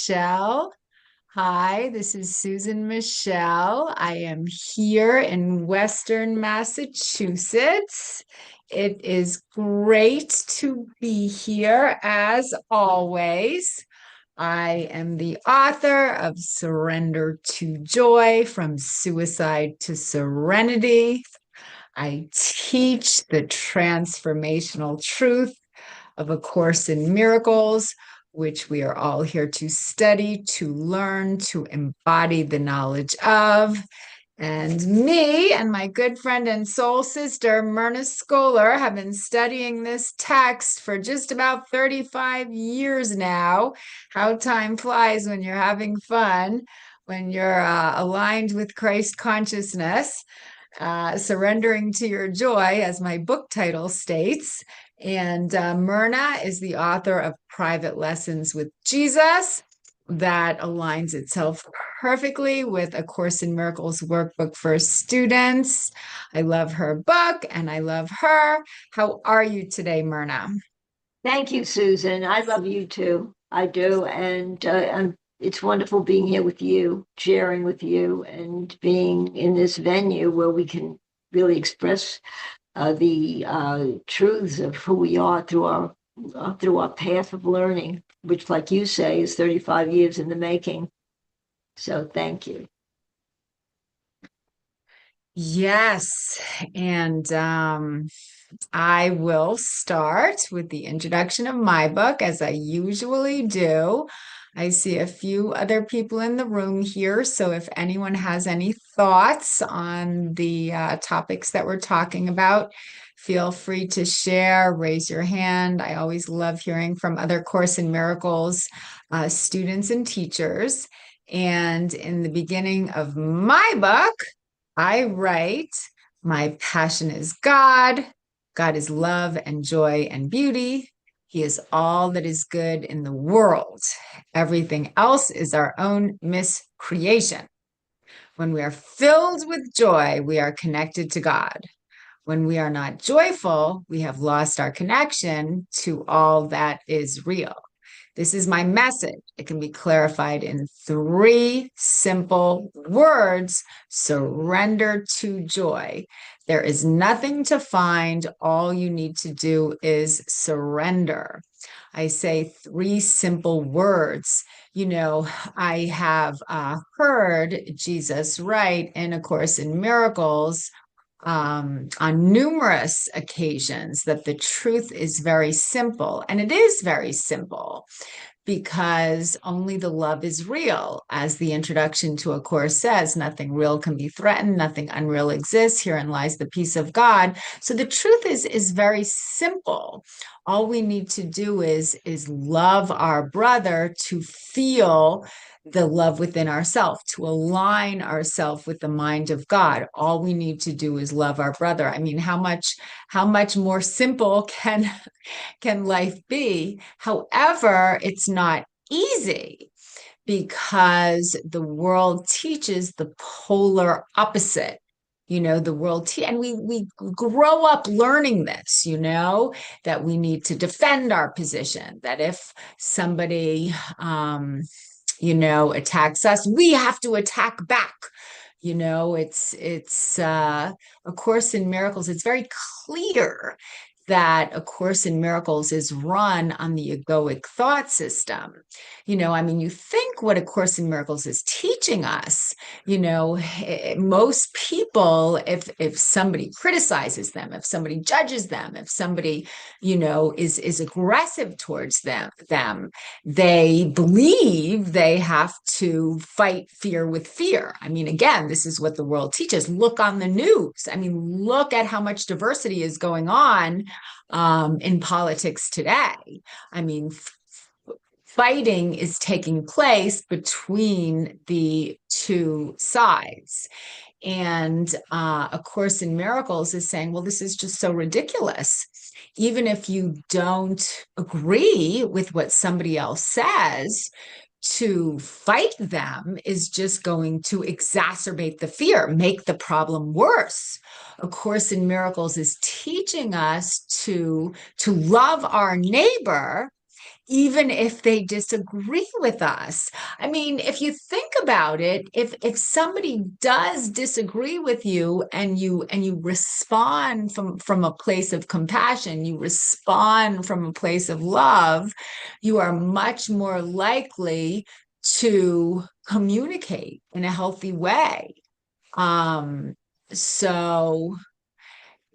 Michelle. Hi, this is Susan Michel. I am here in Western Massachusetts. It is great to be here as always. I am the author of Surrender to Joy, From Suicide to Serenity. I teach the transformational truth of A Course in Miracles, which we are all here to study, to learn, to embody the knowledge of. And me and my good friend and soul sister, Myrna Skoller, have been studying this text for just about 35 years now. How time flies when you're having fun, when you're aligned with Christ consciousness. Surrendering to Your Joy, as my book title states. And Myrna is the author of Private Lessons with Jesus. That aligns itself perfectly with A Course in Miracles workbook for students. I love her book and I love her. How are you today, Myrna? Thank you, Susan. I love you too. I do. It's wonderful being here with you, sharing with you, and being in this venue where we can really express the truths of who we are through our path of learning, which, like you say, is 35 years in the making. So thank you. Yes. And I will start with the introduction of my book, as I usually do. I see a few other people in the room here, so if anyone has any thoughts on the topics that we're talking about, feel free to share, raise your hand. I always love hearing from other Course in Miracles students and teachers. And in the beginning of my book, I write, my passion is God. God is love and joy and beauty. He is all that is good in the world. Everything else is our own miscreation. When we are filled with joy, we are connected to God. When we are not joyful, we have lost our connection to all that is real. This is my message. It can be clarified in three simple words: surrender to joy. There is nothing to find. All you need to do is surrender. I say three simple words. I have heard Jesus write in A Course in Miracles on numerous occasions that the truth is very simple. And it is very simple because only the love is real. As the introduction to A Course says, nothing real can be threatened, nothing unreal exists. Herein lies the peace of God. So the truth is very simple. All we need to do is love our brother, to feel the love within ourselves, to align ourselves with the mind of God. All we need to do is love our brother. I mean, how much more simple can life be? However, it's not easy because the world teaches the polar opposite. The and we grow up learning this, that we need to defend our position, that if somebody attacks us, we have to attack back. It's A Course in Miracles. It's very clear that A Course in Miracles is run on the egoic thought system. I mean, you think what A Course in Miracles is teaching us, most people, if somebody criticizes them, if somebody judges them, if somebody, is aggressive towards them, they believe they have to fight fear with fear. I mean, again, this is what the world teaches. Look on the news. I mean, look at how much diversity is going on in politics today. I mean, fighting is taking place between the two sides. And A Course in Miracles is saying, well, this is just so ridiculous. Even if you don't agree with what somebody else says, to fight them is just going to exacerbate the fear, make the problem worse. A Course in Miracles is teaching us to love our neighbor even if they disagree with us. I mean, if you think about it, if somebody does disagree with you and you respond from a place of compassion, you respond from a place of love, you are much more likely to communicate in a healthy way. Um, so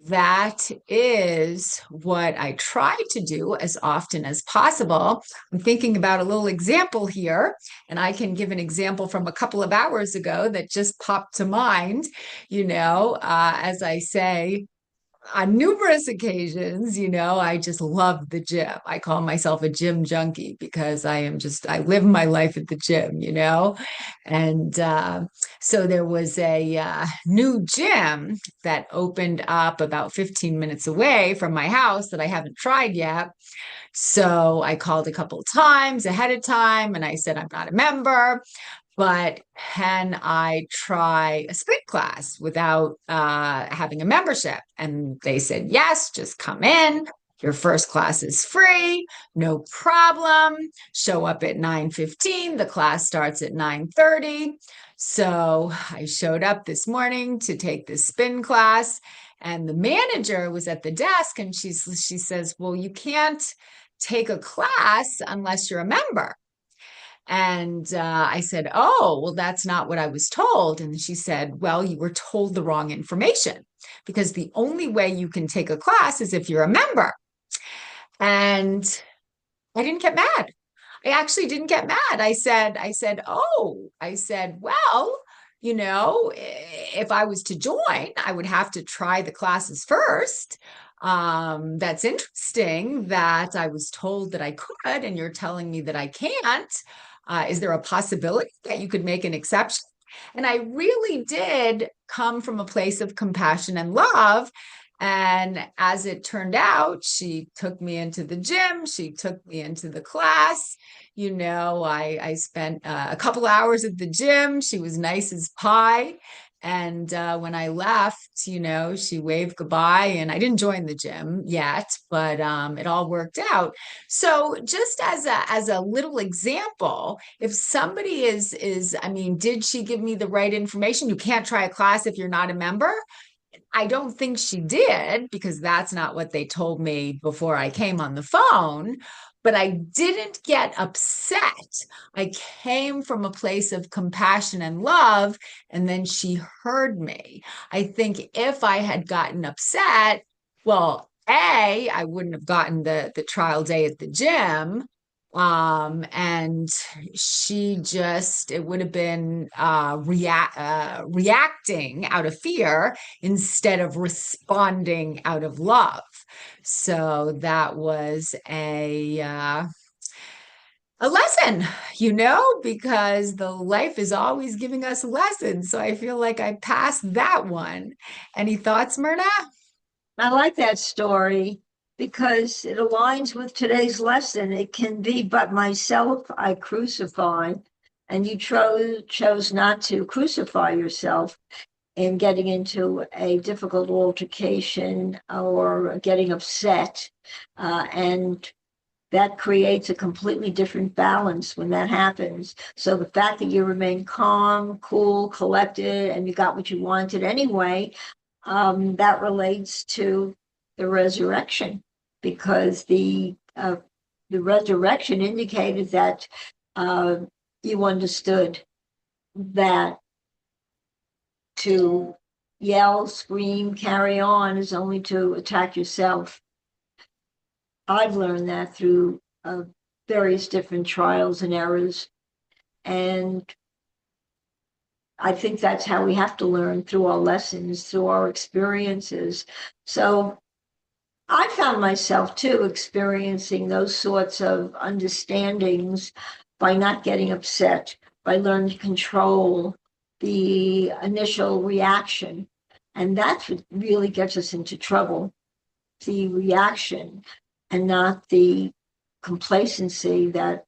that is what I try to do as often as possible. I'm thinking about a little example here, and I can give an example from a couple of hours ago that just popped to mind. As I say, on numerous occasions, I just love the gym. I call myself a gym junkie because I live my life at the gym. And so there was a new gym that opened up about 15 minutes away from my house that I haven't tried yet. So I called a couple of times ahead of time and I said, I'm not a member, but can I try a spin class without having a membership? And they said, yes, just come in. Your first class is free, no problem. Show up at 9:15. The class starts at 9:30. So I showed up this morning to take this spin class, and the manager was at the desk, and she says, well, you can't take a class unless you're a member. And I said, oh, well, that's not what I was told. And she said, well, you were told the wrong information because the only way you can take a class is if you're a member. And I didn't get mad. I actually didn't get mad. I said, well, if I was to join, I would have to try the classes first. That's interesting that I was told that I could, and you're telling me that I can't. Is there a possibility that you could make an exception? And I really did come from a place of compassion and love. And as it turned out, she took me into the gym. She took me into the class. I spent a couple hours at the gym. She was nice as pie. And when I left, she waved goodbye, and I didn't join the gym yet, but it all worked out. So just as a little example, if somebody I mean, did she give me the right information? You can't try a class if you're not a member. I don't think she did because that's not what they told me before I came on the phone. But I didn't get upset. I came from a place of compassion and love, and then she heard me. I think if I had gotten upset, well, I wouldn't have gotten the trial day at the gym. And it would have been reacting out of fear instead of responding out of love. So that was a lesson, because the life is always giving us lessons. So I feel like I passed that one. Any thoughts, Myrna? I like that story because it aligns with today's lesson. It can be, but myself I crucify, and you chose not to crucify yourself in getting into a difficult altercation or getting upset. And that creates a completely different balance when that happens. So the fact that you remain calm, cool, collected, and you got what you wanted anyway, that relates to the resurrection, because the resurrection indicated that you understood that to yell, scream, carry on is only to attack yourself. I've learned that through various different trials and errors. And I think that's how we have to learn, through our lessons, through our experiences. So I found myself too experiencing those sorts of understandings by not getting upset, by learning to control the initial reaction. And that's what really gets us into trouble, the reaction, and not the complacency that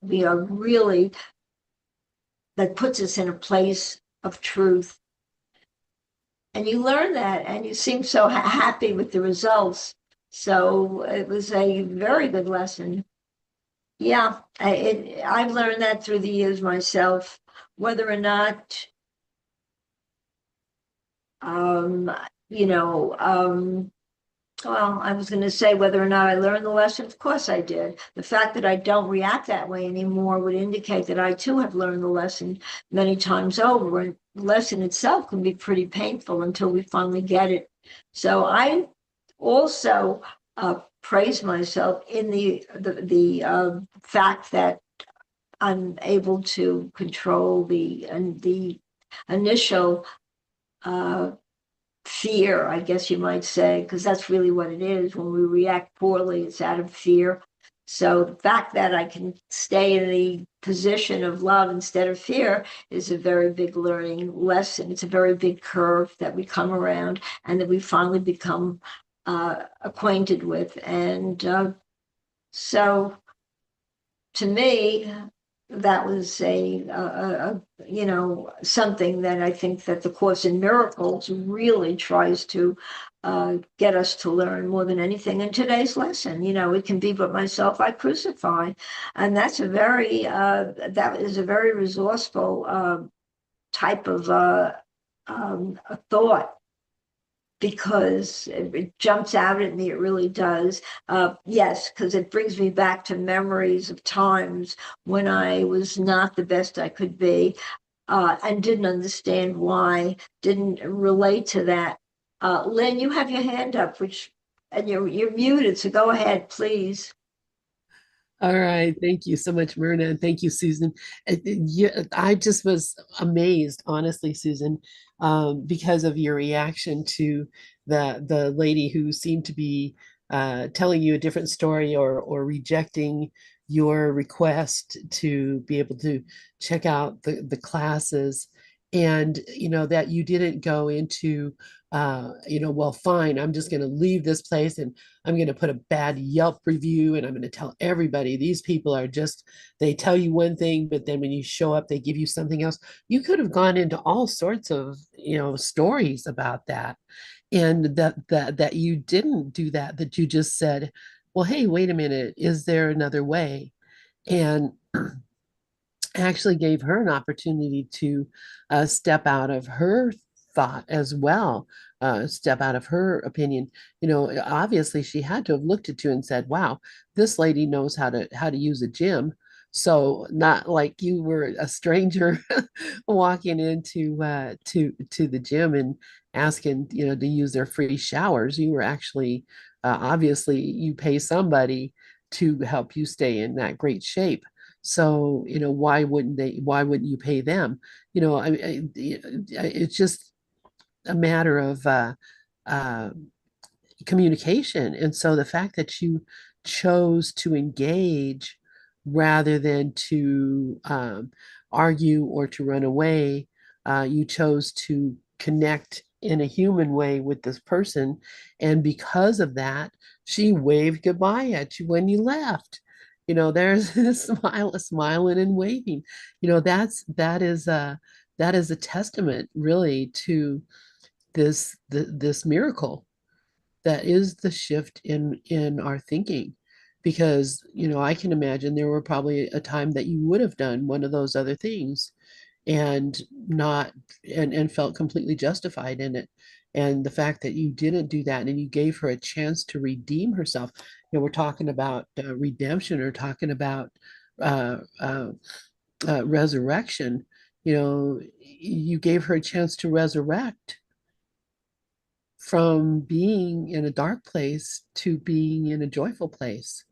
that puts us in a place of truth. And you learn that, and you seem so happy with the results. So it was a very good lesson. Yeah, I've learned that through the years myself, whether or not, um, you know, well, I was going to say whether or not I learned the lesson. Of course I did. The fact that I don't react that way anymore would indicate that I too have learned the lesson many times over. And the lesson itself can be pretty painful until we finally get it. So I also praise myself in the fact that I'm able to control the initial uh, fear, I guess you might say, because that's really what it is. When we react poorly, it's out of fear. So the fact that I can stay in the position of love instead of fear is a very big learning lesson. It's a very big curve that we come around and that we finally become acquainted with. And so to me, that was something that I think that the Course in Miracles really tries to get us to learn more than anything in today's lesson. It can be but myself I crucify, and that is a very resourceful type of a thought because it jumps out at me. It really does. Yes, because it brings me back to memories of times when I was not the best I could be and didn't understand why, didn't relate to that. Lynn, you have your hand up, and you're muted, so go ahead, please. All right. Thank you so much, Myrna. And thank you, Susan. Yeah, I just was amazed, honestly, Susan, because of your reaction to the lady who seemed to be telling you a different story or rejecting your request to be able to check out the classes. And, that you didn't go into, well, fine, I'm just going to leave this place and I'm going to put a bad Yelp review and I'm going to tell everybody these people are just, they tell you one thing, but then when you show up, they give you something else. You could have gone into all sorts of, stories about that. And that you didn't do that, that you just said, well, hey, wait a minute, is there another way? And actually gave her an opportunity to step out of her thought as well, step out of her opinion. Obviously she had to have looked at you and said, "Wow, this lady knows how to use a gym." So not like you were a stranger walking into to the gym and asking, to use their free showers. You were actually obviously you pay somebody to help you stay in that great shape. So, why wouldn't you pay them? It's just a matter of uh, communication. And so the fact that you chose to engage rather than to argue or to run away, you chose to connect in a human way with this person. And because of that, she waved goodbye at you when you left. There's a smile, smiling and waving. That is a testament really to this miracle that is the shift in our thinking. Because I can imagine there were probably a time that you would have done one of those other things and not and felt completely justified in it. And the fact that you didn't do that and you gave her a chance to redeem herself. We're talking about redemption, or talking about uh, uh, resurrection. You gave her a chance to resurrect from being in a dark place to being in a joyful place,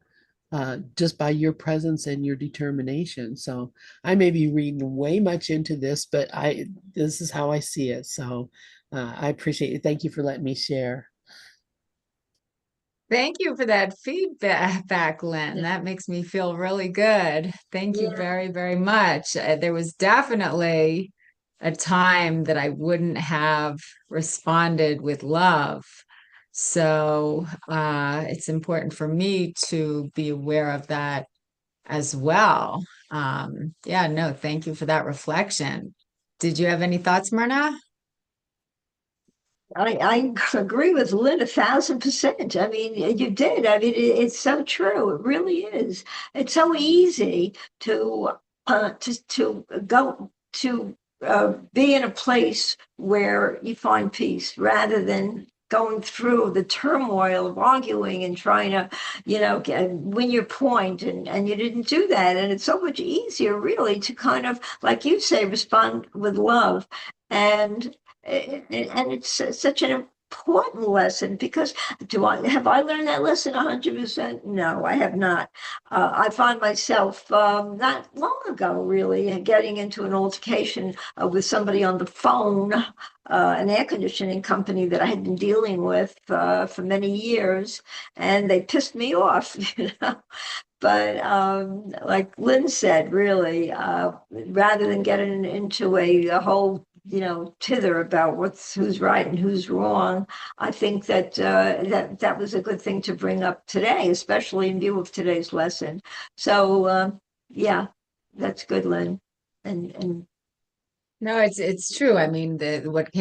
just by your presence and your determination. So I may be reading way much into this, but this is how I see it. So I appreciate it. Thank you for letting me share. Thank you for that feedback, Lynn. Yeah, That makes me feel really good. Thank you yeah, very, very much. There was definitely a time that I wouldn't have responded with love. So it's important for me to be aware of that as well. Yeah, no, thank you for that reflection. Did you have any thoughts, Myrna? I agree with Lynn 1,000%. I mean, you did. I mean, it's so true. It really is. It's so easy to go to be in a place where you find peace rather than going through the turmoil of arguing and trying to, win your point. And you didn't do that. And it's so much easier, really, to kind of, like you say, respond with love. And and it's such an important lesson because do I have I learned that lesson 100%? No, I have not. I find myself not long ago really getting into an altercation with somebody on the phone, an air conditioning company that I had been dealing with for many years, and they pissed me off, But like Lynn said, really, rather than getting into a whole, tither about who's right and who's wrong, I think that that was a good thing to bring up today, especially in view of today's lesson. So yeah, that's good, Lynn. And No, it's true. I mean, what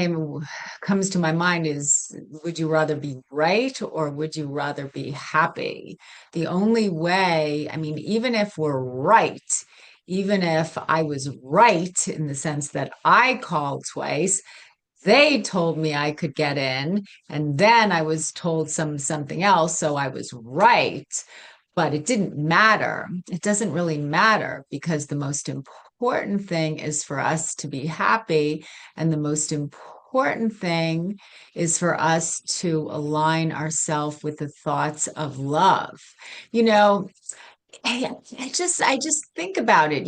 comes to my mind is, would you rather be right or would you rather be happy? The only way, I mean, even if we're right, even if I was right in the sense that I called twice, they told me I could get in, and then I was told something else, so I was right. But it didn't matter. It doesn't really matter because the most important thing is for us to be happy, and the most important thing is for us to align ourselves with the thoughts of love. You know, I just think about it,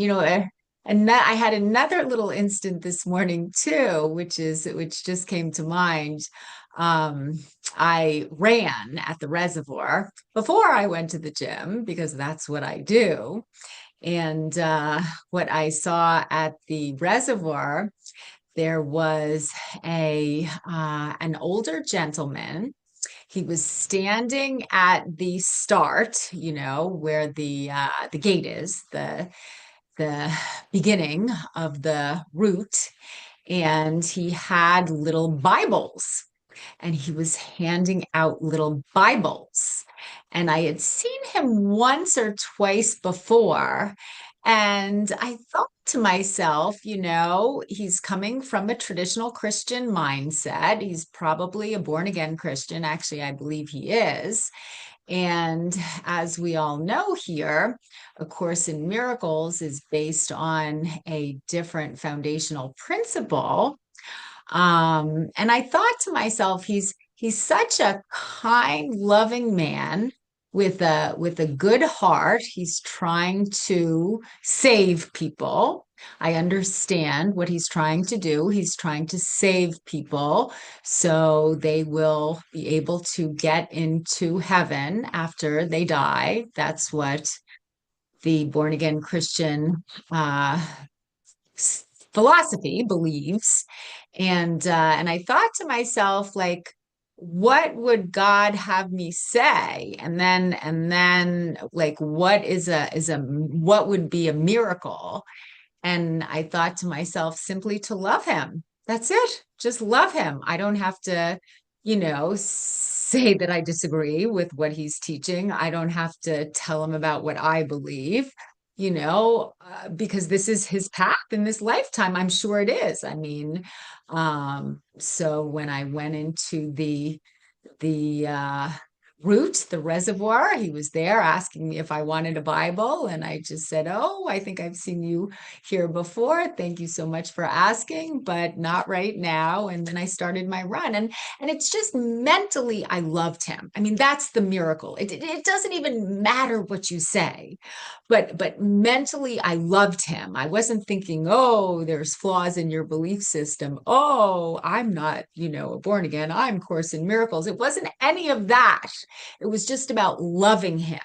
and that I had another little instant this morning too, which just came to mind. Um, I ran at the reservoir before I went to the gym because that's what I do. And what I saw at the reservoir, there was a an older gentleman. He was standing at the start, where the gate is, the beginning of the route, and he had little Bibles and he was handing out little Bibles. And I had seen him once or twice before. And I thought to myself, he's coming from a traditional Christian mindset. He's probably a born again Christian. Actually, I believe he is. And as we all know here, A Course in Miracles is based on a different foundational principle. And I thought to myself, he's such a kind, loving man with a good heart. He's trying to save people. I understand what he's trying to do. He's trying to save people so they will be able to get into heaven after they die. That's what the born again Christian uh, philosophy believes. And I thought to myself, like, what would God have me say? And then like, what would be a miracle? And I thought to myself, simply to love him. That's it. Just love him. I don't have to, say that I disagree with what he's teaching. I don't have to tell him about what I believe, because this is his path in this lifetime. I'm sure it is. I mean, so when I went into the route, the reservoir. He was there asking me if I wanted a Bible, and I just said, "Oh, I think I've seen you here before. Thank you so much for asking, but not right now." And then I started my run, and it's just mentally I loved him. I mean, that's the miracle. It doesn't even matter what you say, but mentally I loved him. I wasn't thinking, oh, there's flaws in your belief system. Oh, I'm not, born again. I'm Course in Miracles. It wasn't any of that. It was just about loving him.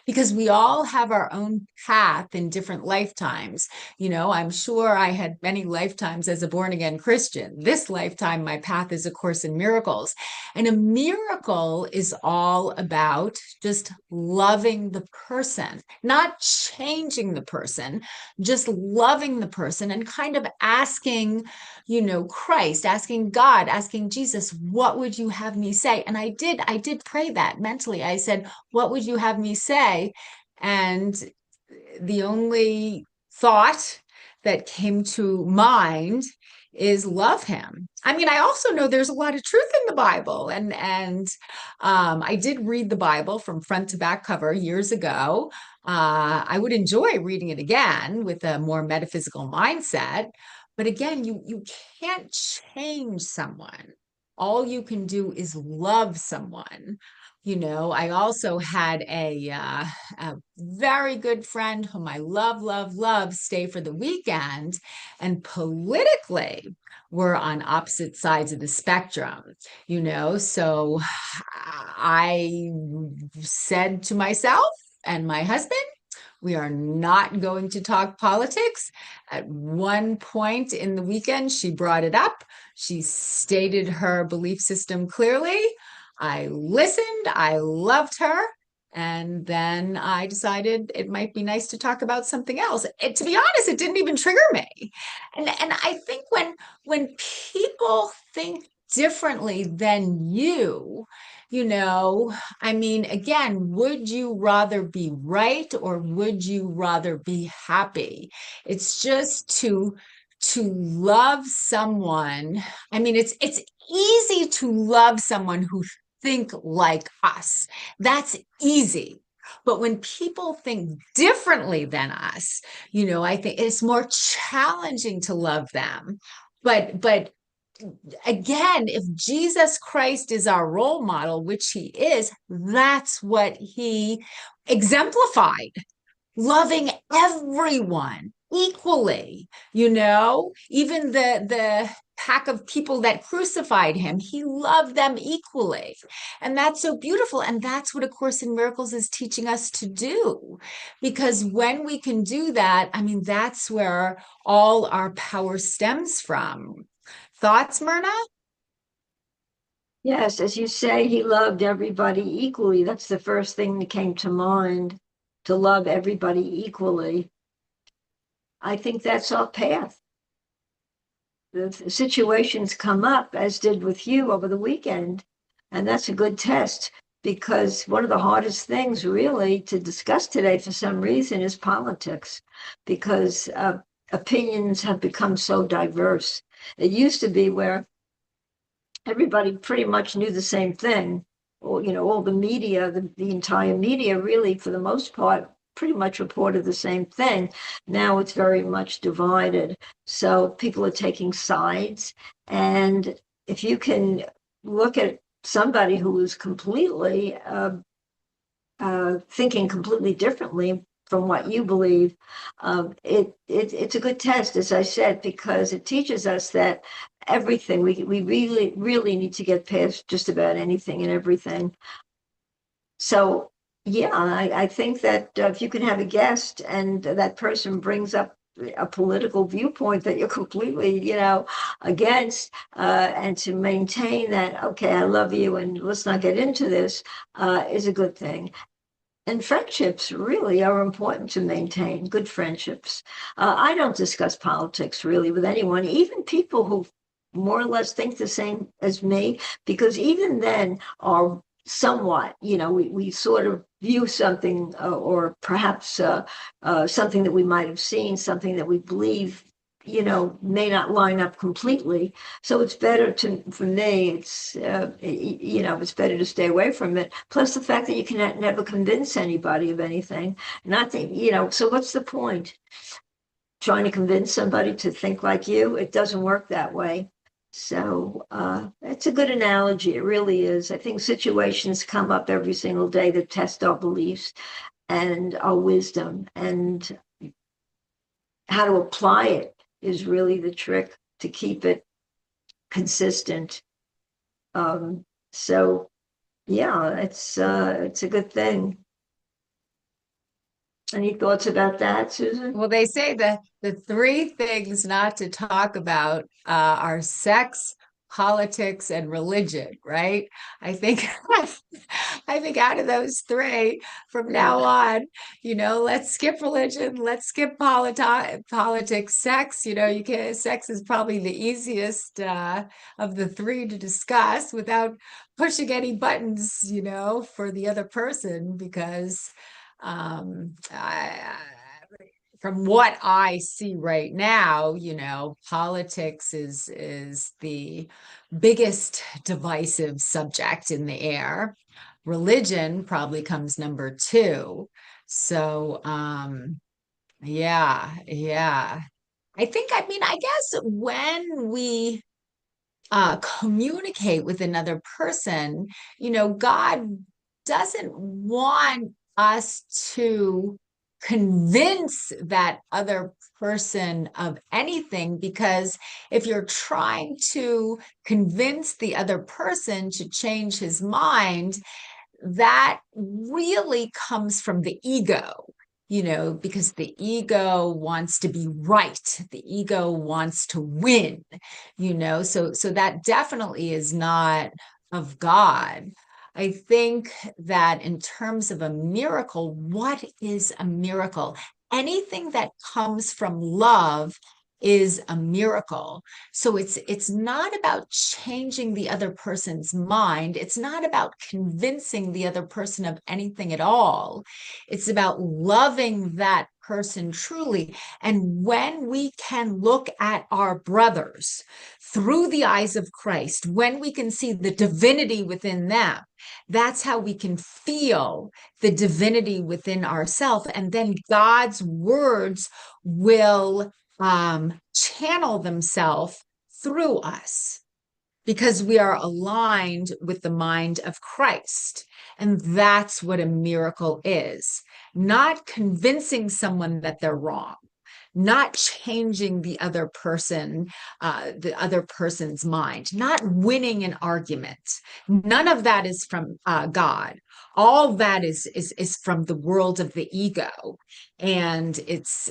because we all have our own path in different lifetimes. I'm sure I had many lifetimes as a born again Christian. This lifetime, my path is A Course in Miracles. And a miracle is all about just loving the person, not changing the person, just loving the person and kind of asking, Christ, asking God, asking Jesus, what would you have me say? And I did pray that mentally. I said, what would you have me say? And the only thought that came to mind is love him. I mean, I also know there's a lot of truth in the Bible, and I did read the Bible from front to back cover years ago. I would enjoy reading it again with a more metaphysical mindset. But again, you can't change someone. All you can do is love someone. I also had a very good friend whom I love, love, love stay for the weekend. And politically, we're on opposite sides of the spectrum, So I said to myself and my husband, we are not going to talk politics. At one point in the weekend, she brought it up. She stated her belief system clearly. I listened. I loved her. And then I decided it might be nice to talk about something else. To be honest, it didn't even trigger me. And I think when people think differently than I mean, again, would you rather be right or would you rather be happy? It's just to love someone. I mean, it's easy to love someone who think like us. That's easy. But when people think differently than us, I think it's more challenging to love them. But again, if Jesus Christ is our role model, which he is, that's what he exemplified, loving everyone equally, even the pack of people that crucified him, he loved them equally. And that's so beautiful. And that's what A Course in Miracles is teaching us to do. Because when we can do that, I mean, that's where all our power stems from. Thoughts, Myrna? Yes, as you say, he loved everybody equally. That's the first thing that came to mind, to love everybody equally. I think that's our path. The situations come up, as did with you over the weekend, and that's a good test because one of the hardest things really to discuss today for some reason is politics because opinions have become so diverse. It used to be where everybody pretty much knew the same thing. Or, all the media, the entire media really, for the most part, pretty much reported the same thing. Now it's very much divided. So people are taking sides. And if you can look at somebody who is completely thinking completely differently from what you believe, it's a good test, as I said, because it teaches us that everything we really really need to get past just about anything and everything. So yeah, I think that if you can have a guest and that person brings up a political viewpoint that you're completely, against, and to maintain that, okay, I love you and let's not get into this, is a good thing. And friendships really are important to maintain, good friendships. I don't discuss politics really with anyone, even people who more or less think the same as me, because even then are somewhat, we sort of view something, or perhaps something that we might have seen, something that we believe, may not line up completely. So it's better for me, it's better to stay away from it. Plus the fact that you can never convince anybody of anything. Nothing, so what's the point? Trying to convince somebody to think like you, it doesn't work that way. So it's a good analogy. It really is. I think situations come up every single day that test our beliefs and our wisdom, and how to apply it is really the trick to keep it consistent. So yeah, it's a good thing. Any thoughts about that, Susan? Well, they say that the three things not to talk about are sex, politics, and religion, right? I think I think out of those three, from Yeah. now on, let's skip religion, let's skip politics, sex. You can sex is probably the easiest of the three to discuss without pushing any buttons, for the other person because from what I see right now, politics is the biggest divisive subject in the air. Religion probably comes number two. So, yeah, yeah. I guess when we communicate with another person, God doesn't want us to convince that other person of anything, because if you're trying to convince the other person to change his mind, that really comes from the ego, because the ego wants to be right. The ego wants to win, so that definitely is not of God. I think that in terms of a miracle, what is a miracle? Anything that comes from love is a miracle. So it's not about changing the other person's mind. It's not about convincing the other person of anything at all. It's about loving that person truly. And when we can look at our brothers through the eyes of Christ, when we can see the divinity within them, that's how we can feel the divinity within ourselves. And then God's words will channel themselves through us because we are aligned with the mind of Christ. And that's what a miracle is. Not convincing someone that they're wrong, not changing the other person's mind, not winning an argument. None of that is from God. All that is from the world of the ego, and it's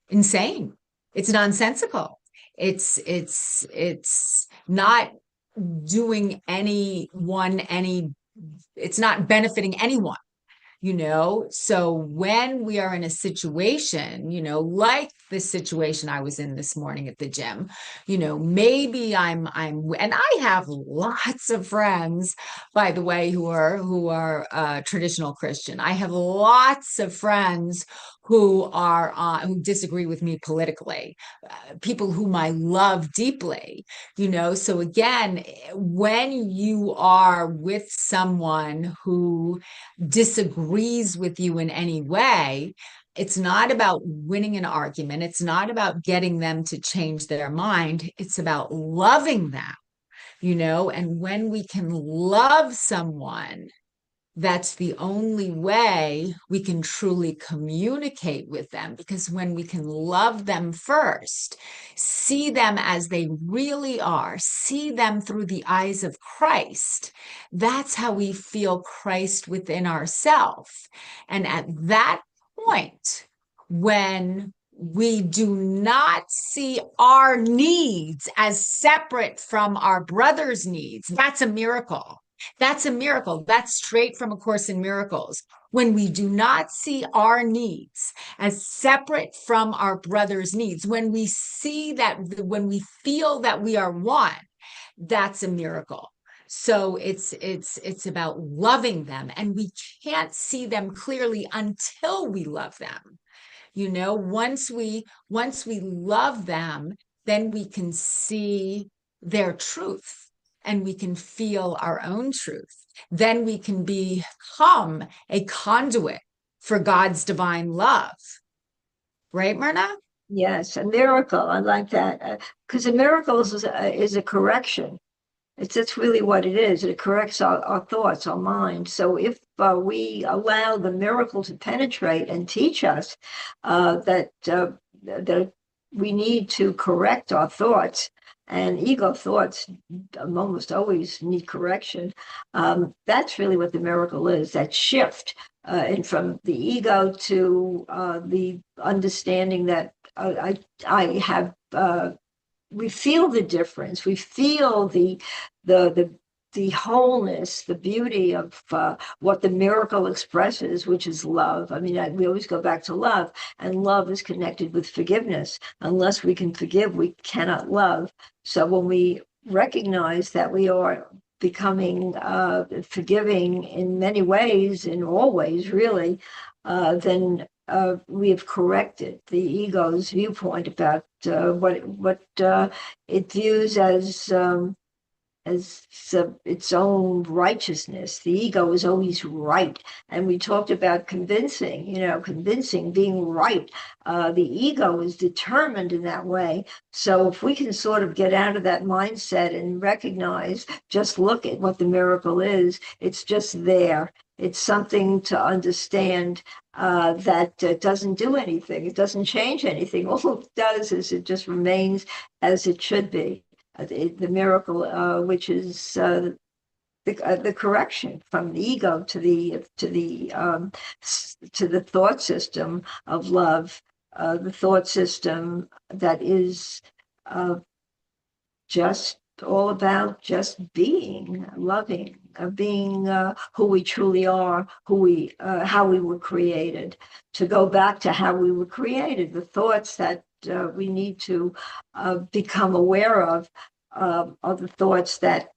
insane. It's nonsensical. It's not doing anyone any. It's not benefiting anyone. So when we are in a situation, like this situation I was in this morning at the gym, maybe and I have lots of friends, by the way, who are traditional Christian. I have lots of friends who disagree with me politically, people whom I love deeply, so again, when you are with someone who disagrees with you in any way, it's not about winning an argument. It's not about getting them to change their mind. It's about loving them, and when we can love someone, that's the only way we can truly communicate with them, because when we can love them first, see them as they really are, see them through the eyes of Christ, that's how we feel Christ within ourselves. And at that point, when we do not see our needs as separate from our brother's needs, that's a miracle. That's a miracle. That's straight from A Course in Miracles. When we do not see our needs as separate from our brother's needs, when we feel that we are one, that's a miracle. So it's about loving them, and we can't see them clearly until we love them. Once we love them, then we can see their truth, and we can feel our own truth. Then we can become a conduit for God's divine love. Right, Myrna? Yes, a miracle. I like that. Because a miracle is a correction. That's really what it is. It corrects our thoughts, our mind. So if we allow the miracle to penetrate and teach us that we need to correct our thoughts, and ego thoughts almost always need correction. That's really what the miracle is, that shift and from the ego to the understanding that I have we feel the difference. We feel the wholeness, the beauty of what the miracle expresses, which is love. I mean, we always go back to love, and love is connected with forgiveness. Unless we can forgive, we cannot love. So when we recognize that we are becoming forgiving in many ways, in all ways, really, then we have corrected the ego's viewpoint about what it views as its own righteousness. The ego is always right. And we talked about convincing, convincing, being right. The ego is determined in that way. So if we can sort of get out of that mindset and recognize, just look at what the miracle is, it's just there. It's something to understand that doesn't do anything. It doesn't change anything. All it does is it just remains as it should be. The miracle, which is the correction from the ego to the thought system of love, the thought system that is just all about just being loving, being who we truly are, how we were created. To go back to how we were created, the thoughts that we need to become aware of are the thoughts that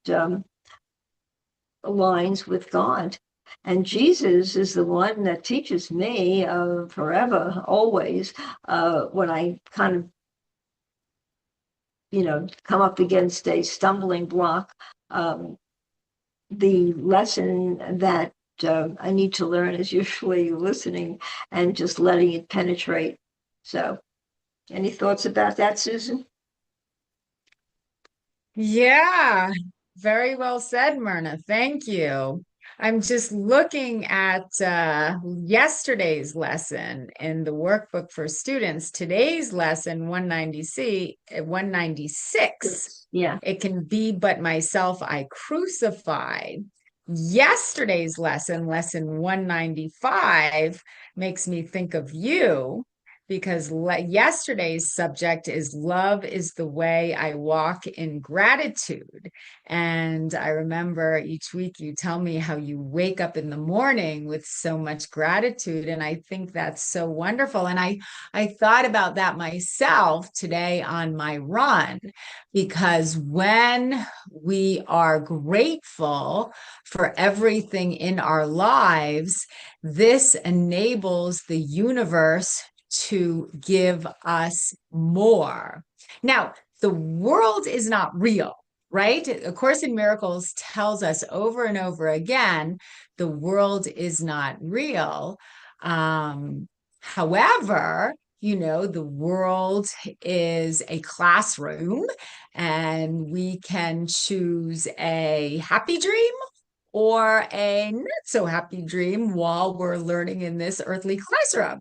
aligns with God. And Jesus is the one that teaches me forever, always, when I kind of, come up against a stumbling block, the lesson that I need to learn is usually listening and just letting it penetrate. So, any thoughts about that, Susan? Yeah, very well said, Myrna. Thank you. I'm just looking at yesterday's lesson in the workbook for students. Today's lesson, 196. Yeah. It can be but myself I crucified. Yesterday's lesson, lesson 195, makes me think of you because yesterday's subject is love is the way I walk in gratitude. And I remember each week you tell me how you wake up in the morning with so much gratitude. And I think that's so wonderful. And I thought about that myself today on my run, because when we are grateful for everything in our lives, this enables the universe to give us more. Now, the world is not real, right? A Course in Miracles tells us over and over again, the world is not real. However, the world is a classroom, and we can choose a happy dream or a not so happy dream while we're learning in this earthly classroom.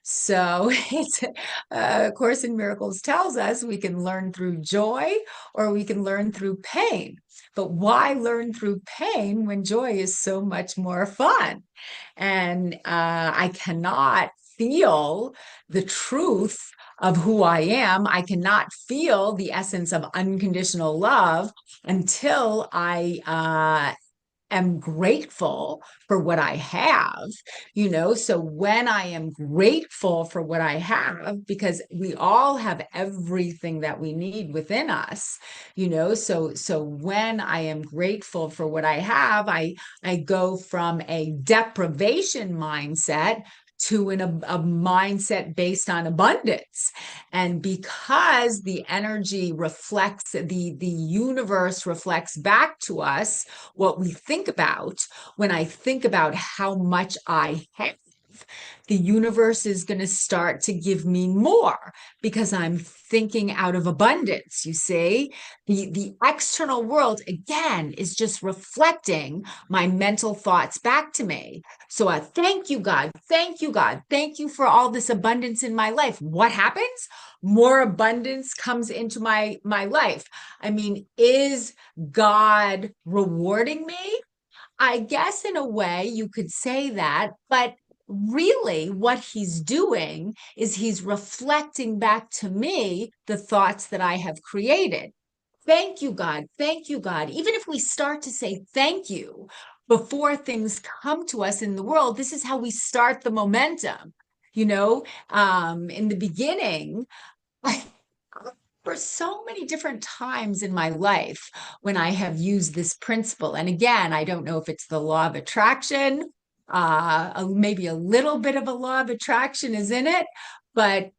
So it's Course in Miracles tells us we can learn through joy or we can learn through pain. But why learn through pain when joy is so much more fun? And I cannot feel the truth of who I am. I cannot feel the essence of unconditional love until I am grateful for what I have, So when I am grateful for what I have, because we all have everything that we need within us, so when I am grateful for what I have, I go from a deprivation mindset to a mindset based on abundance. And because the energy reflects, the universe reflects back to us what we think about. When I think about how much I have, the universe is going to start to give me more because I'm thinking out of abundance. You see, the external world, again, is just reflecting my mental thoughts back to me. So thank you, God. Thank you, God. Thank you for all this abundance in my life. What happens? More abundance comes into my life. I mean, is God rewarding me? I guess in a way you could say that, but really what he's doing is he's reflecting back to me the thoughts that I have created. Thank you, God. Thank you, God. Even if we start to say thank you before things come to us in the world, this is how we start the momentum. In the beginning, I, for so many different times in my life when I have used this principle. And again, I don't know if it's the law of attraction, maybe a little bit of a law of attraction is in it, but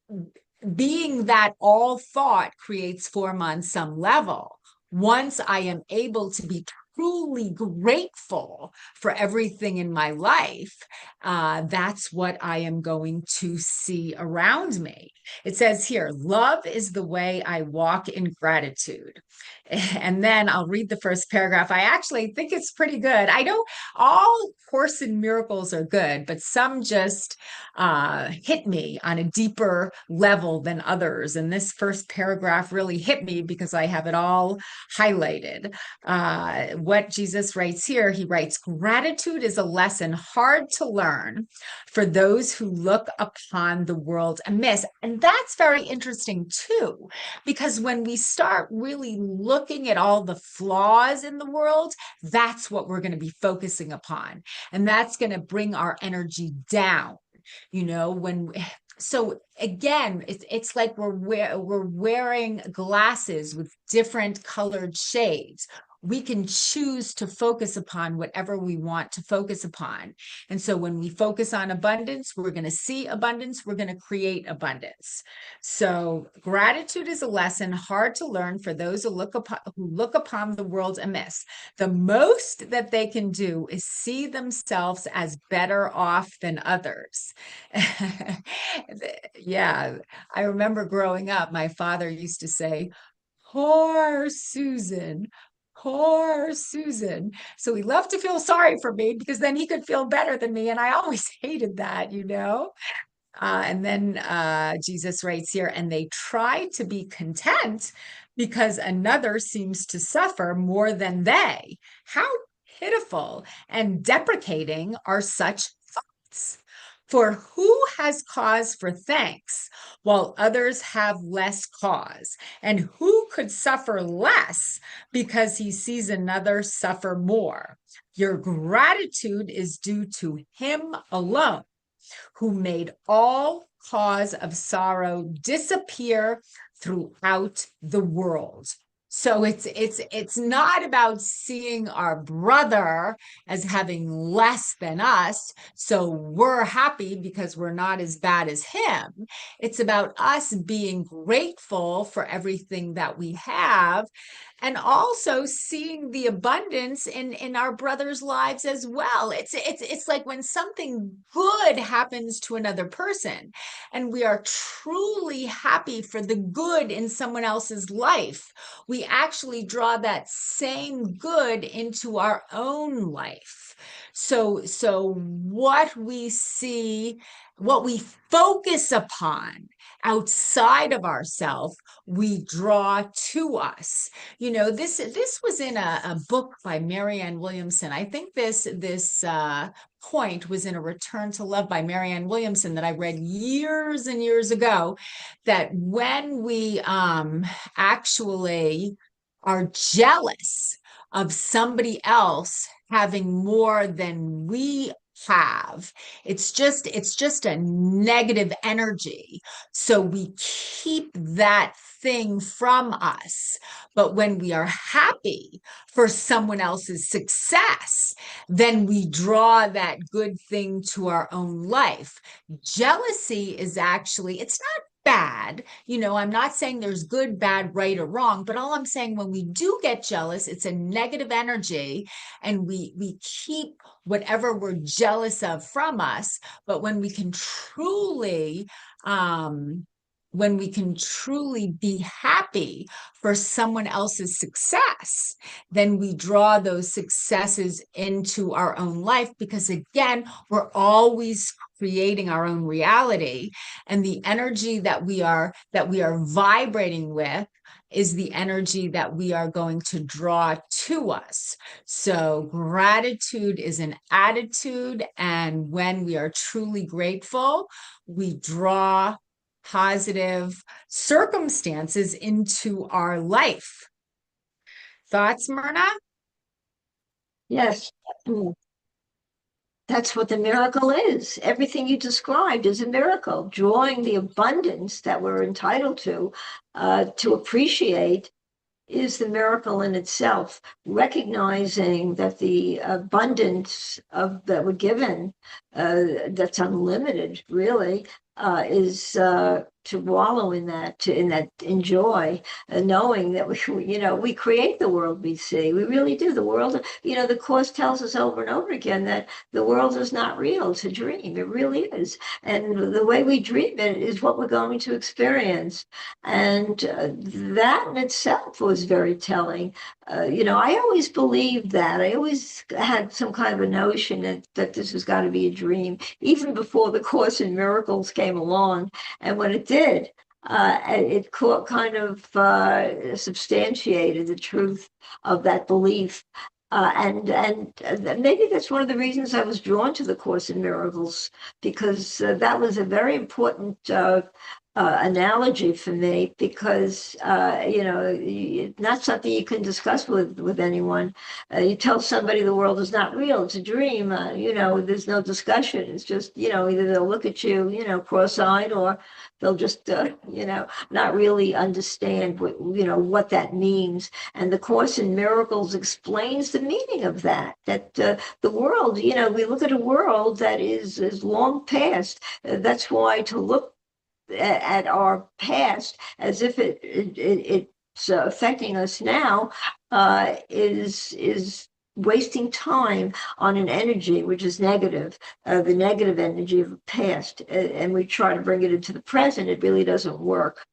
being that all thought creates form on some level, once I am able to be truly grateful for everything in my life, that's what I am going to see around me. It says here, love is the way I walk in gratitude. And then I'll read the first paragraph. I actually think it's pretty good. I know all Course in Miracles are good, but some just hit me on a deeper level than others. And this first paragraph really hit me because I have it all highlighted. What Jesus writes here, he writes, gratitude is a lesson hard to learn for those who look upon the world amiss. And that's very interesting too, because when we start really looking at all the flaws in the world, that's what we're going to be focusing upon. And that's going to bring our energy down. So again, it's like we're wearing glasses with different colored shades. We can choose to focus upon whatever we want to focus upon. And so when we focus on abundance, we're going to see abundance, we're going to create abundance. So gratitude is a lesson hard to learn for those who look upon the world amiss. The most that they can do is see themselves as better off than others. Yeah, I remember growing up, my father used to say, poor Susan, poor Susan. So he loved to feel sorry for me because then he could feel better than me. And I always hated that. And then Jesus writes here, and they try to be content because another seems to suffer more than they. How pitiful and deprecating are such thoughts. For who has cause for thanks while others have less cause? And who could suffer less because he sees another suffer more? Your gratitude is due to him alone, who made all cause of sorrow disappear throughout the world. So it's not about seeing our brother as having less than us, so we're happy because we're not as bad as him. It's about us being grateful for everything that we have, and also seeing the abundance in our brothers' lives as well. It's like when something good happens to another person and we are truly happy for the good in someone else's life, we actually draw that same good into our own life. So what we see, what we focus upon outside of ourselves, we draw to us. This was in a book by Marianne Williamson. I think this point was in A Return to Love by Marianne Williamson that I read years and years ago, that when we actually are jealous of somebody else having more than we have, it's just a negative energy. So we keep that thing from us. But when we are happy for someone else's success, then we draw that good thing to our own life. Jealousy is actually, it's not bad. I'm not saying there's good, bad, right, or wrong, but all I'm saying, when we do get jealous, it's a negative energy and we keep whatever we're jealous of from us. But when we can truly be happy for someone else's success, then we draw those successes into our own life, because again, we're always creating our own reality, and the energy that we are vibrating with is the energy that we are going to draw to us. So gratitude is an attitude, and when we are truly grateful, we draw positive circumstances into our life. Thoughts, Myrna? Yes. That's what the miracle is. Everything you described is a miracle, drawing the abundance that we're entitled to appreciate is the miracle in itself. Recognizing that the abundance of that we're given, that's unlimited, really, is to wallow in that, in that enjoy, knowing that we create the world we see. We really do. The world, the Course tells us over and over again that the world is not real. It's a dream. It really is. And the way we dream it is what we're going to experience. And that in itself was very telling. I always believed that. I always had some kind of a notion that this has got to be a dream, even before the Course in Miracles came along. And when it did, it kind of substantiated the truth of that belief. And maybe that's one of the reasons I was drawn to the Course in Miracles, because that was a very important analogy for me, because it's not something you can discuss with anyone. You tell somebody the world is not real, it's a dream. There's no discussion. It's just either they'll look at you cross-eyed, or they'll just not really understand what that means. And the Course in Miracles explains the meaning of that. That the world, we look at a world that is long past. That's why to look at our past as if it's affecting us now is wasting time on an energy which is negative, the negative energy of the past, and we try to bring it into the present. It really doesn't work.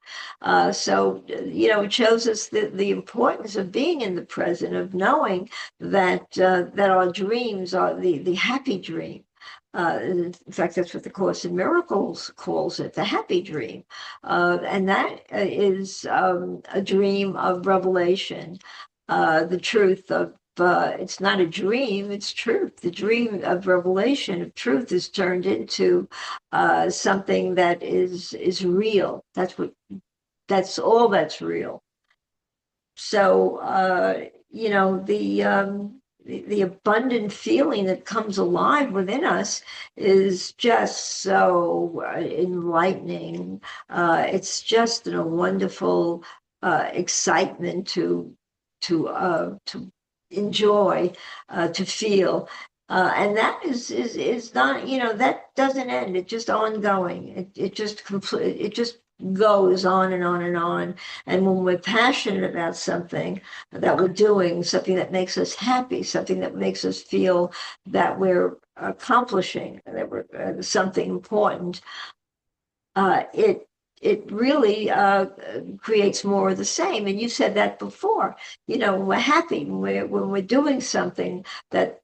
So it shows us the importance of being in the present, of knowing that our dreams are the happy dream. In fact, that's what the Course in Miracles calls it, the happy dream. And that is a dream of revelation, the truth of, it's not a dream, it's truth. The dream of revelation, of truth, is turned into something that is real. That's all that's real. So, the abundant feeling that comes alive within us is just so enlightening. It's just a wonderful excitement to enjoy, to feel. And that is not, that doesn't end. It's just ongoing. It just goes on and on and on. And when we're passionate about something that we're doing, something that makes us happy, something that makes us feel that we're accomplishing, that we're something important, it really creates more of the same. And you said that before. We're happy when we're doing something that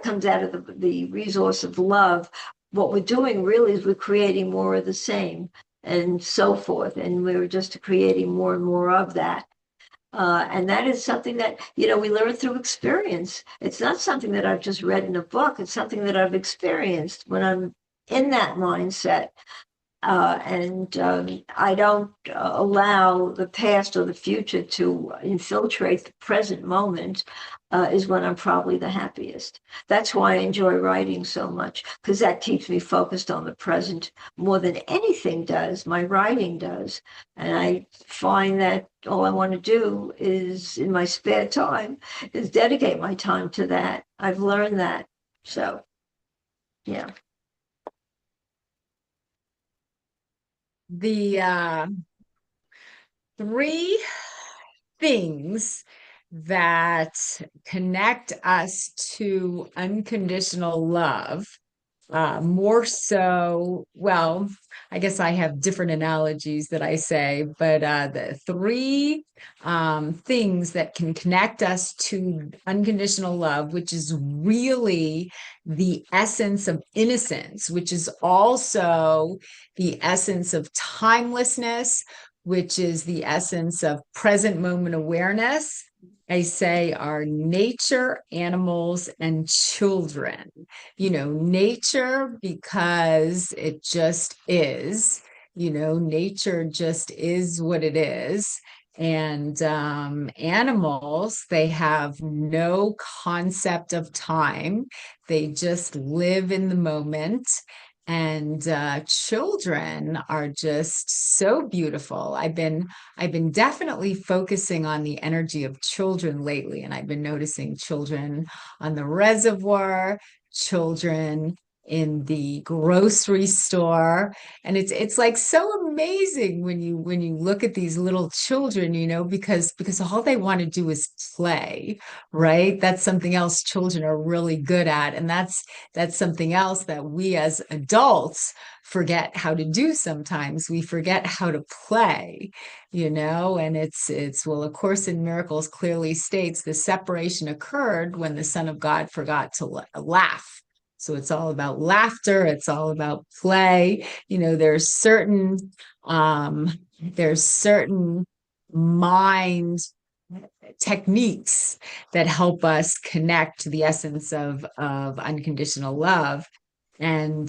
comes out of the resource of love. What we're doing really is we're creating more of the same, and so forth. And we're just creating more and more of that. And that is something that, we learn through experience. It's not something that I've just read in a book. It's something that I've experienced when I'm in that mindset. And I don't allow the past or the future to infiltrate the present moment, is when I'm probably the happiest. That's why I enjoy writing so much, because that keeps me focused on the present more than anything does. My writing does. And I find that all I want to do is, in my spare time, is dedicate my time to that. I've learned that. So, yeah. The three things that connect us to unconditional love, more so, well, I guess I have different analogies that I say, but the three things that can connect us to unconditional love, which is really the essence of innocence, which is also the essence of timelessness, which is the essence of present moment awareness. I say are nature, animals, and children. Nature because it just is. Nature just is what it is. And animals, they have no concept of time. They just live in the moment. And children are just so beautiful. I've been definitely focusing on the energy of children lately, and I've been noticing children on the reservoir, children in the grocery store, and it's like so amazing when you look at these little children, because all they want to do is play, right? That's something else children are really good at, and that's something else that we as adults forget how to do sometimes. We forget how to play, and it's well, A Course in Miracles clearly states the separation occurred when the Son of God forgot to laugh. So it's all about laughter, it's all about play. There's certain mind techniques that help us connect to the essence of unconditional love. And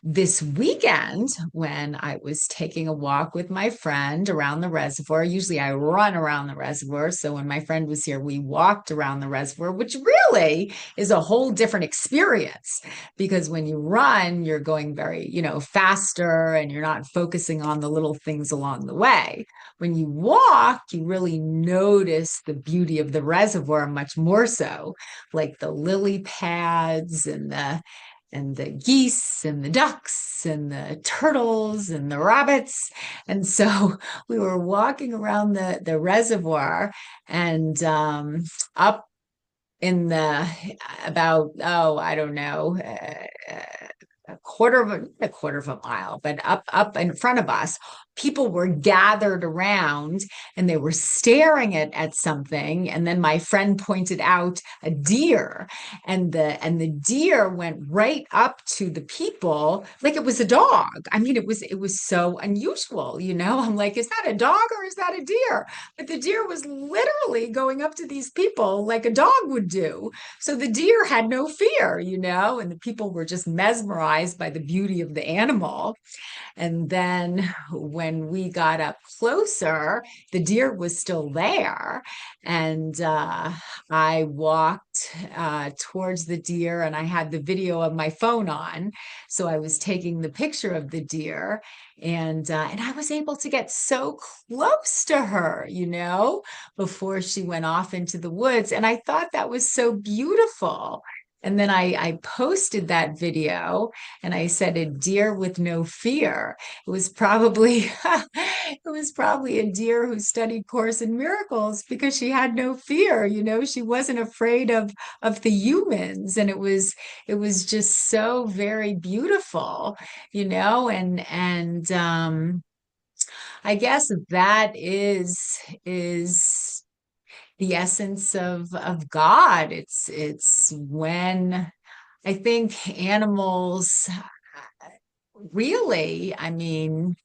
this weekend, when I was taking a walk with my friend around the reservoir, usually I run around the reservoir. So when my friend was here, we walked around the reservoir, which really is a whole different experience, because when you run, you're going very, faster, and you're not focusing on the little things along the way. When you walk, you really notice the beauty of the reservoir much more so, like the lily pads and the geese and the ducks and the turtles and the rabbits. And so we were walking around the reservoir, and up in the about, oh, I don't know, a quarter of a mile, but up in front of us, people were gathered around, and they were staring at something. And then my friend pointed out a deer, and the deer went right up to the people like it was a dog. I mean, it was so unusual. I'm like, is that a dog or is that a deer? But the deer was literally going up to these people like a dog would do. So the deer had no fear, and the people were just mesmerized by the beauty of the animal. And then when we got up closer, the deer was still there. And I walked towards the deer, and I had the video of my phone on. So I was taking the picture of the deer, and I was able to get so close to her, before she went off into the woods. And I thought that was so beautiful. And then I posted that video, and I said, a deer with no fear. It was probably it was probably a deer who studied Course in Miracles, because she had no fear. She wasn't afraid of the humans, and it was just so very beautiful. And I guess that is the essence of God. It's when I think animals really, I mean,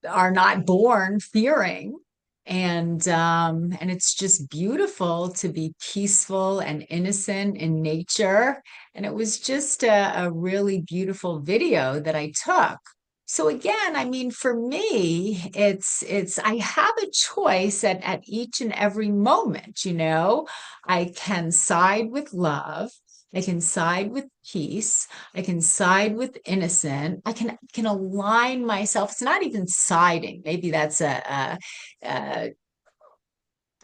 are not born fearing. And it's just beautiful to be peaceful and innocent in nature. And it was just a really beautiful video that I took. So again, I mean, for me, it's I have a choice at each and every moment. I can side with love. I can side with peace. I can side with innocent. I can align myself. It's not even siding. Maybe that's a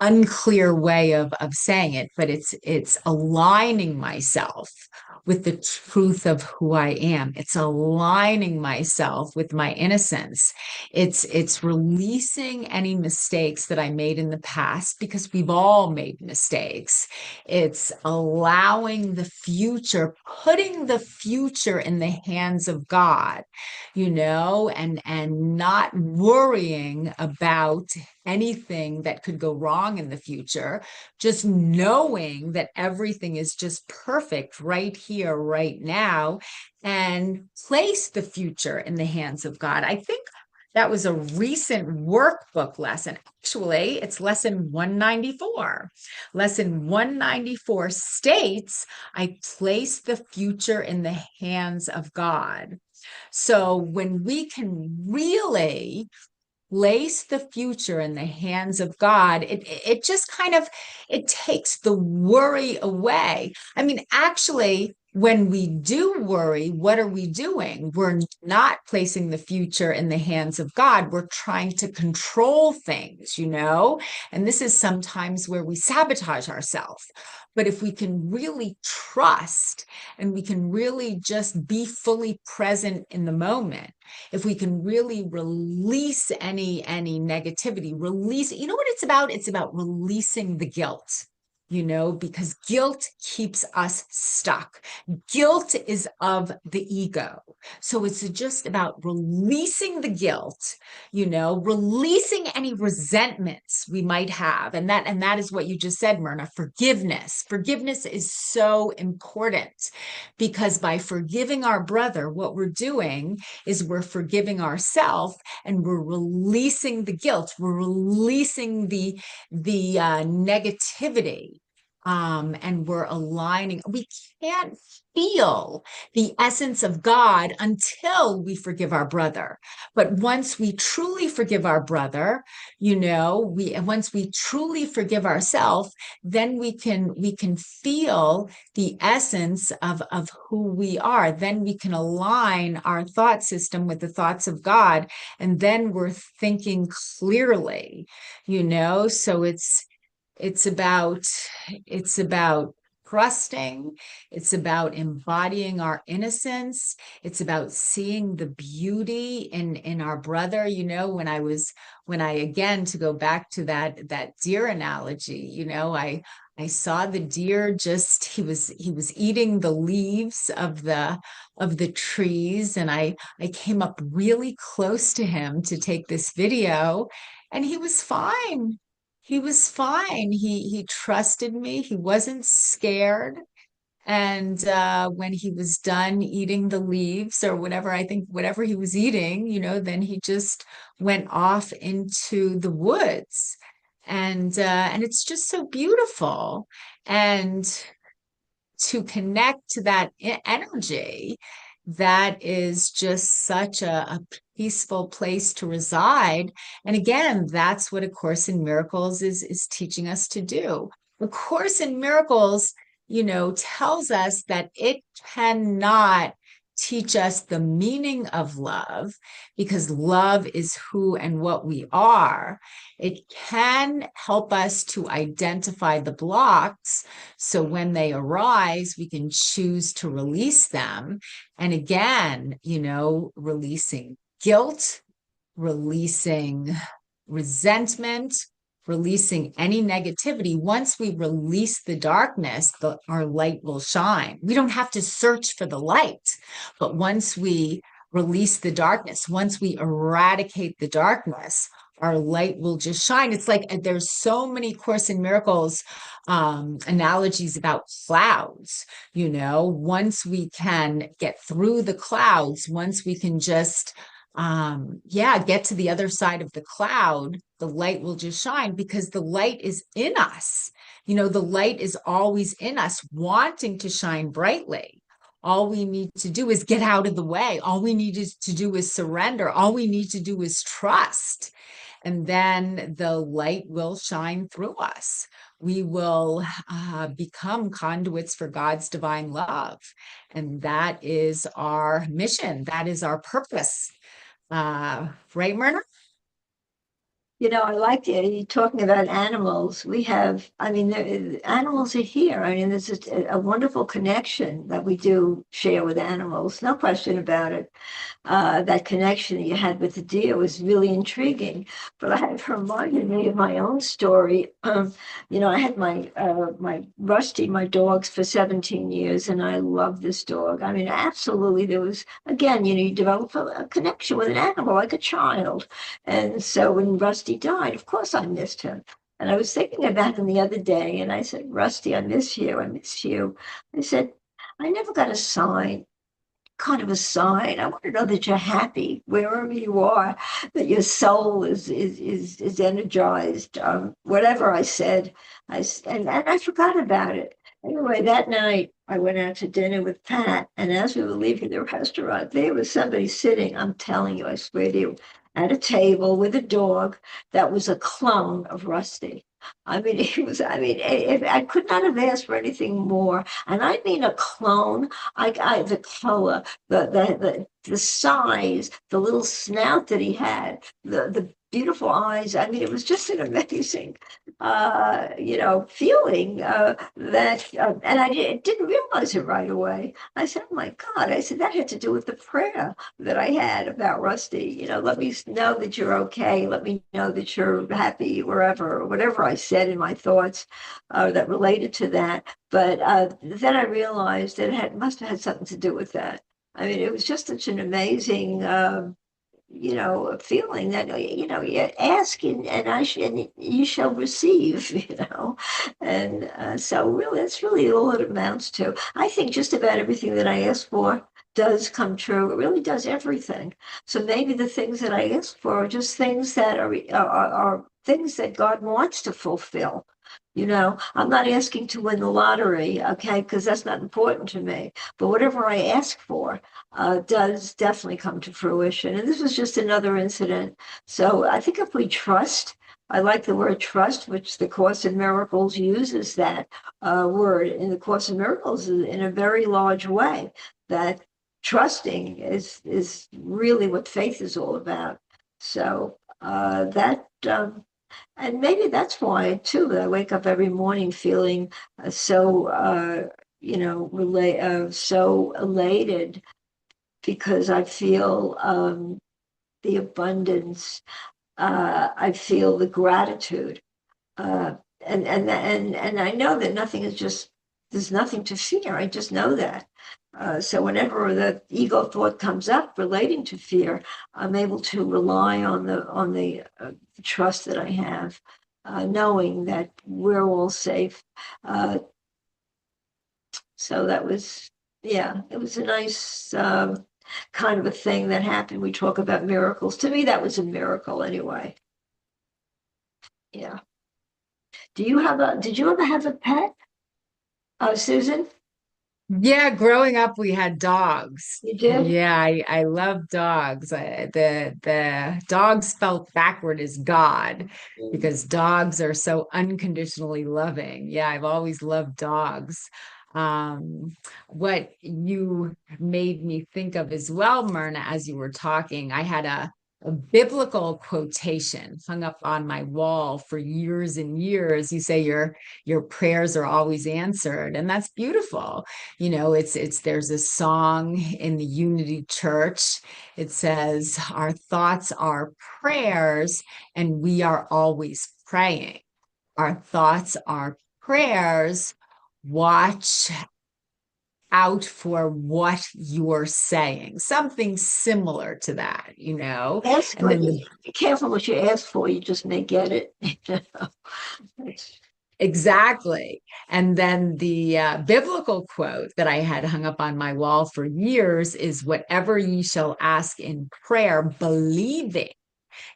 unclear way of saying it, but it's aligning myself with the truth of who I am. It's aligning myself with my innocence. It's releasing any mistakes that I made in the past, because we've all made mistakes. It's allowing the future, putting the future in the hands of God, and not worrying about anything that could go wrong in the future, just knowing that everything is just perfect right here, right now, and place the future in the hands of God. I think That was a recent workbook lesson. Actually, it's lesson 194. Lesson 194 states, I place the future in the hands of God. So when we can really place the future in the hands of God, it just kind of, it takes the worry away. I mean, actually, when we do worry, what are we doing? We're not placing the future in the hands of God. We're trying to control things, and this is sometimes where we sabotage ourselves. But if we can really trust and we can really just be fully present in the moment, if we can really release any negativity, release, you know what it's about? It's about releasing the guilt, because guilt keeps us stuck. Guilt is of the ego. So it's just about releasing the guilt, releasing any resentments we might have. And that is what you just said, Myrna. Forgiveness. Forgiveness is so important, because by forgiving our brother, what we're doing is we're forgiving ourselves, and we're releasing the guilt. We're releasing the negativity, and we're aligning. We can't feel the essence of God until we forgive our brother. But once we truly forgive our brother, once we truly forgive ourselves, then we can feel the essence of who we are. Then we can align our thought system with the thoughts of God, and then we're thinking clearly, so it's about trusting. It's about embodying our innocence. It's about seeing the beauty in our brother. When I again, to go back to that deer analogy, I saw the deer, just he was eating the leaves of the trees, and I came up really close to him to take this video, and he was fine. He was fine. He trusted me. He wasn't scared. And when he was done eating the leaves or whatever, I think whatever he was eating, then he just went off into the woods. And it's just so beautiful. And to connect to that energy, that is just such a peaceful place to reside. And again, that's what A Course in Miracles is teaching us to do. A Course in Miracles, tells us that it cannot teach us the meaning of love, because love is who and what we are. It can help us to identify the blocks, so when they arise, we can choose to release them. And again, releasing guilt, releasing resentment, releasing any negativity. Once we release the darkness, our light will shine. We don't have to search for the light, but once we release the darkness, once we eradicate the darkness, our light will just shine. It's like there's so many Course in Miracles analogies about clouds. Once we can get through the clouds, once we can just get to the other side of the cloud, the light will just shine, because the light is in us. The light is always in us, wanting to shine brightly. All we need to do is get out of the way. All we need to do is surrender. All we need to do is trust. And then the light will shine through us. We will become conduits for God's divine love. And that is our mission. That is our purpose. Right, Myrna? I like you talking about animals. The animals are here. There's a wonderful connection that we do share with animals. No question about it. That connection that you had with the deer was really intriguing. But I have reminded me of my own story. I had my Rusty, my dogs, for 17 years, and I love this dog. Absolutely. There was, again, you develop a connection with an animal like a child. And so when Rusty died, of course I missed him. And I was thinking about him the other day, and I said, Rusty, I miss you. I miss you. I said, I never got a sign kind of a sign. I want to know that you're happy wherever you are, that your soul is energized. Whatever I said, and I forgot about it. Anyway, that night I went out to dinner with Pat, and as we were leaving the restaurant, there was somebody sitting, I'm telling you, I swear to you, at a table with a dog that was a clone of Rusty. I mean, I could not have asked for anything more. And I mean a clone. The color, the size, the little snout that he had, the beautiful eyes. I mean, it was just an amazing, feeling and didn't realize it right away. I said, "Oh my God!" I said that had to do with the prayer that I had about Rusty. Let me know that you're okay. Let me know that you're happy wherever, whatever I said in my thoughts that related to that. But then I realized that must have had something to do with that. I mean, it was just such an amazing, feeling that, you ask and you shall receive, And so really, that's really all it amounts to. I think just about everything that I ask for does come true. It really does everything. So maybe the things that I ask for are just things that are things that God wants to fulfill. I'm not asking to win the lottery, okay, because that's not important to me. But whatever I ask for does definitely come to fruition. And this was just another incident. So I think if we trust, I like the word trust, which the Course in Miracles uses that word in the Course in Miracles in a very large way, that trusting is really what faith is all about. So and maybe that's why too that I wake up every morning feeling so elated because I feel the abundance. I feel the gratitude, and I know that there's nothing to fear. I just know that. So whenever the ego thought comes up relating to fear, I'm able to rely on the trust that I have, knowing that we're all safe. Uh, so that was, yeah, it was a nice kind of a thing that happened. We talk about miracles. To me, that was a miracle anyway. Yeah. Did you ever have a pet? Susan, Yeah, growing up, we had dogs. you did? Yeah, I love dogs. The dog spelled backward is God Mm. because dogs are so unconditionally loving. Yeah, I've always loved dogs. What you made me think of as well, Myrna, as you were talking, I had a biblical quotation hung up on my wall for years and years. You say your prayers are always answered, and that's beautiful. It's there's a song in the Unity Church. It says our thoughts are prayers and we are always praying. Our thoughts are prayers. Watch out for what you're saying, something similar to that. Ask And what then you be careful what you ask for, you just may get it. exactly. And then the biblical quote that I had hung up on my wall for years is whatever ye shall ask in prayer, believing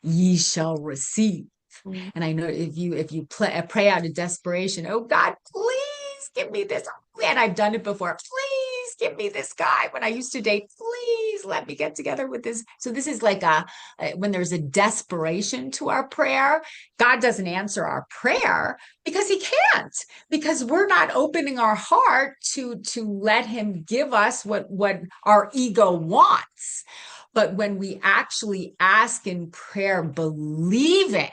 ye shall receive. Mm. And I know if you pray out of desperation, oh God, please give me this. And I've done it before. Please give me this guy when I used to date. Please let me get together with this. So this is like when there's a desperation to our prayer, God doesn't answer our prayer because he can't, because we're not opening our heart to let him give us what our ego wants. But when we actually ask in prayer, believing,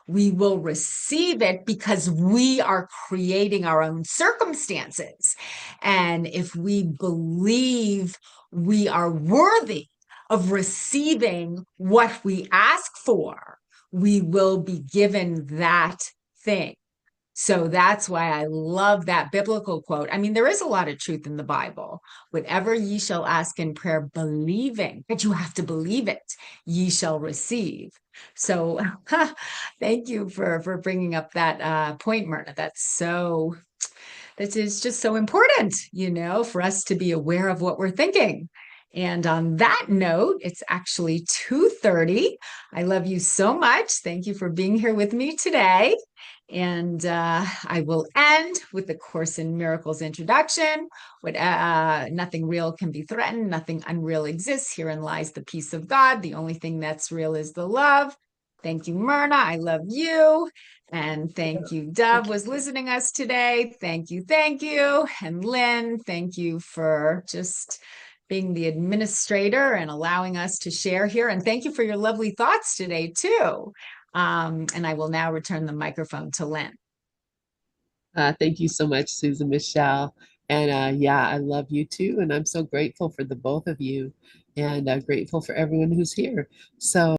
we will receive it because we are creating our own circumstances. And if we believe we are worthy of receiving what we ask for, we will be given that thing. So that's why I love that biblical quote. I mean, there is a lot of truth in the Bible. Whatever ye shall ask in prayer, believing, but you have to believe it, ye shall receive. So thank you for bringing up that point, Myrna. That is just so important, for us to be aware of what we're thinking. And on that note, it's actually 2:30. I love you so much. Thank you for being here with me today. And I will end with the Course in Miracles introduction. Nothing real can be threatened. Nothing unreal exists. Herein lies the peace of God. The only thing that's real is the love. Thank you, Myrna. I love you. And thank you, Dove, was listening us today. Thank you, thank you. And Lynn, thank you for just being the administrator and allowing us to share here. And thank you for your lovely thoughts today, too. And I will now return the microphone to Lynn. Thank you so much, Susan, Michelle. And yeah, I love you too. And I'm so grateful for the both of you and grateful for everyone who's here. So